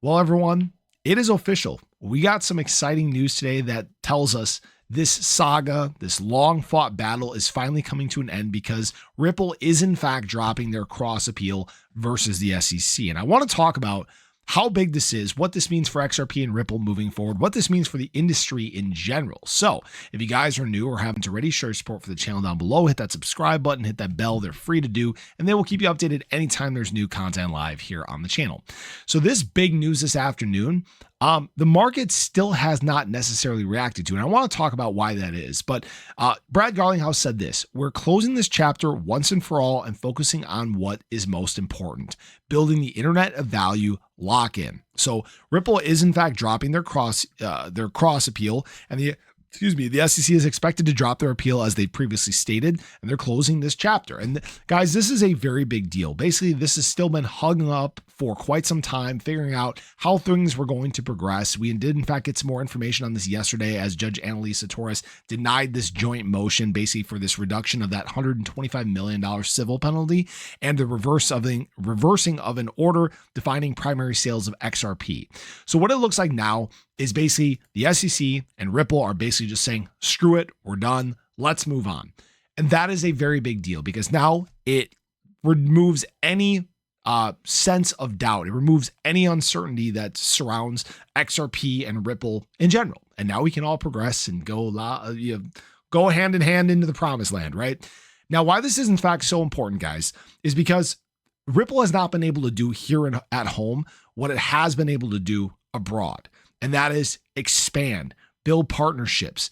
Well, everyone, it is official. We got some exciting news today that tells us this saga, this long fought battle is finally coming to an end because Ripple is in fact dropping their cross appeal versus the SEC. And I want to talk about how big this is, what this means for XRP and Ripple moving forward, what this means for the industry in general. So if you guys are new or haven't already, show your support for the channel down below, hit that subscribe button, hit that bell. They're free to do, and they will keep you updated anytime there's new content live here on the channel. So this big news this afternoon, the market still has not necessarily reacted to, and I want to talk about why that is. But Brad Garlinghouse said this: we're closing this chapter once and for all and focusing on what is most important, building the internet of value lock-in. So Ripple is in fact dropping their cross appeal, and the SEC is expected to drop their appeal as they previously stated, and they're closing this chapter. And guys, this is a very big deal. Basically, this has still been hung up for quite some time, figuring out how things were going to progress. We did, in fact, get some more information on this yesterday as Judge Annalisa Torres denied this joint motion, basically for this reduction of that $125 million civil penalty and the reversing of an order defining primary sales of XRP. So what it looks like now is basically the SEC and Ripple are basically just saying, screw it, we're done, let's move on. And that is a very big deal because now it removes any sense of doubt. It removes any uncertainty that surrounds XRP and Ripple in general. And now we can all progress and go hand in hand into the promised land, right? Now, why this is in fact so important, guys, is because Ripple has not been able to do here at home what it has been able to do abroad. And that is expand, build partnerships,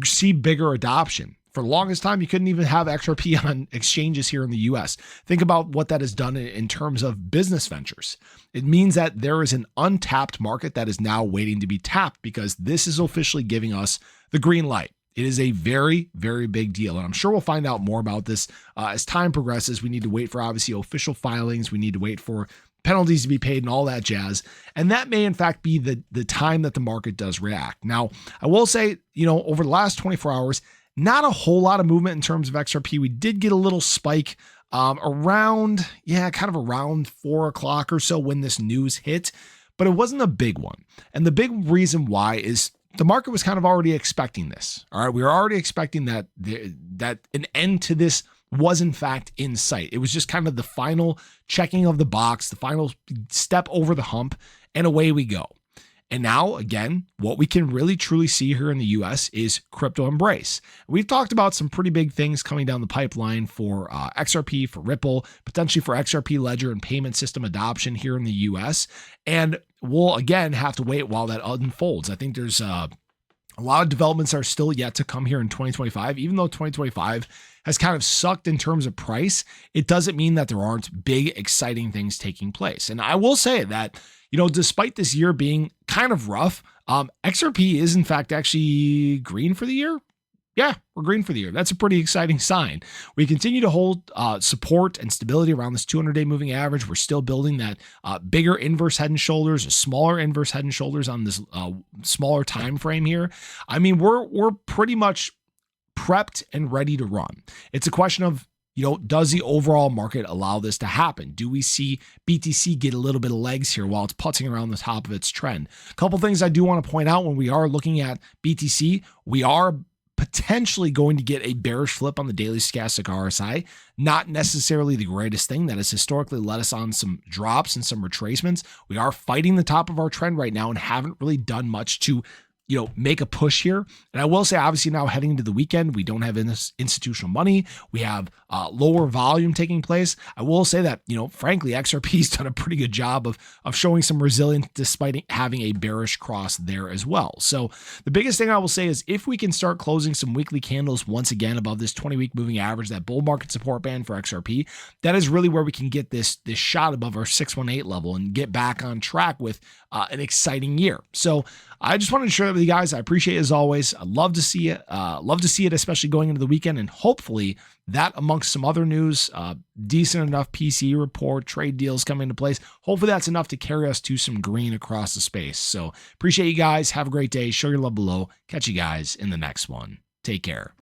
see bigger adoption. For the longest time, you couldn't even have XRP on exchanges here in the US. Think about what that has done in terms of business ventures. It means that there is an untapped market that is now waiting to be tapped because this is officially giving us the green light. It is a very, very big deal. And I'm sure we'll find out more about this as time progresses. We need to wait for obviously official filings. We need to wait for penalties to be paid and all that jazz. And that may in fact be the time that the market does react. Now, I will say, over the last 24 hours, not a whole lot of movement in terms of XRP. We did get a little spike around 4 o'clock or so when this news hit, but it wasn't a big one. And the big reason why is the market was kind of already expecting this. All right. We were already expecting that an end to this was in fact in sight. It was just kind of the final checking of the box, the final step over the hump, and away we go. And now, again, what we can really truly see here in the US is crypto embrace. We've talked about some pretty big things coming down the pipeline for XRP, for Ripple, potentially for XRP Ledger and payment system adoption here in the US. And we'll, again, have to wait while that unfolds. I think there's a lot of developments are still yet to come here in 2025. Even though 2025 has kind of sucked in terms of price, it doesn't mean that there aren't big, exciting things taking place. And I will say that, despite this year being kind of rough, XRP is in fact actually green for the year. Yeah, we're green for the year. That's a pretty exciting sign. We continue to hold support and stability around this 200-day moving average. We're still building that bigger inverse head and shoulders, a smaller inverse head and shoulders on this smaller time frame here. I mean, we're pretty much prepped and ready to run. It's a question of, does the overall market allow this to happen? Do we see BTC get a little bit of legs here while it's putzing around the top of its trend? A couple things I do want to point out when we are looking at BTC, we are potentially going to get a bearish flip on the daily stochastic RSI. Not necessarily the greatest thing. That has historically led us on some drops and some retracements. We are fighting the top of our trend right now and haven't really done much to make a push here. And I will say, obviously now heading into the weekend, we don't have institutional money. We have lower volume taking place. I will say that, frankly, XRP's done a pretty good job of showing some resilience despite having a bearish cross there as well. So the biggest thing I will say is if we can start closing some weekly candles once again above this 20-week moving average, that bull market support band for XRP, that is really where we can get this shot above our 618 level and get back on track with an exciting year. So I just wanted to share that with you guys. I appreciate it as always. I'd love to see it. Love to see it, especially going into the weekend. And hopefully that amongst some other news, decent enough PC report, trade deals coming into place. Hopefully that's enough to carry us to some green across the space. So appreciate you guys. Have a great day. Show your love below. Catch you guys in the next one. Take care.